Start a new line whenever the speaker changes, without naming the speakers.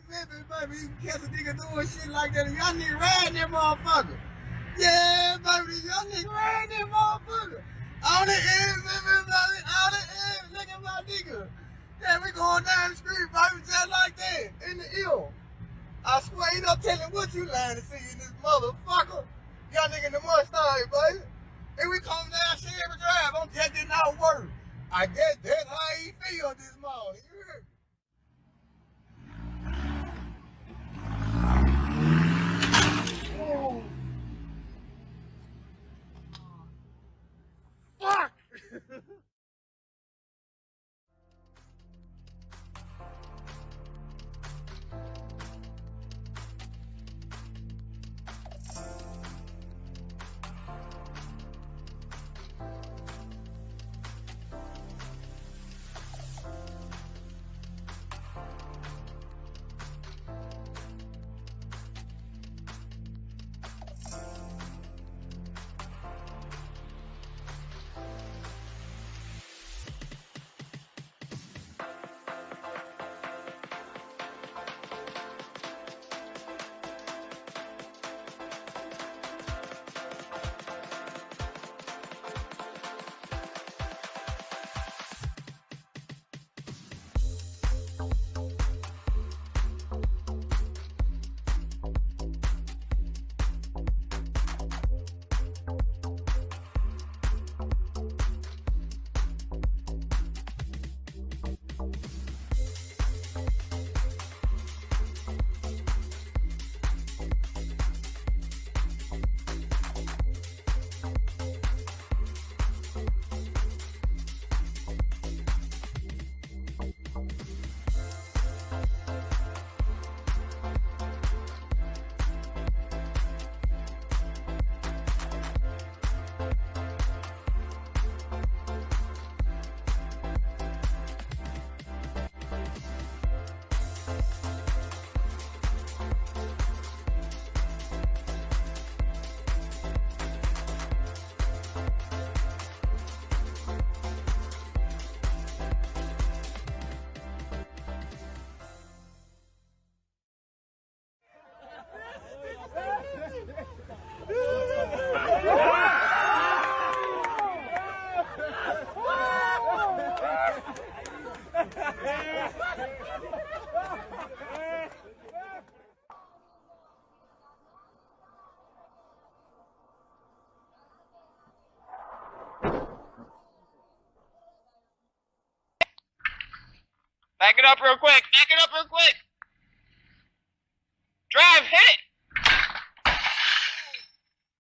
Memphis, baby, you can catch a nigga doing shit like that. Y'all nigga riding that motherfucker. Yeah, baby, y'all nigga riding that motherfucker. On the end, Memphis, baby, on the end, look at my nigga. Yeah, we going down the street, baby, just like that, in the ill. I swear, ain't no telling what you lying to see in this motherfucker. Y'all nigga in the Mustang, baby. And we come down Sherry Drive, I'm just getting out work. I guess that's how he feel this morning. You hear me? Fuck!
Back it up real quick. Back it up real quick. Drive, hit it.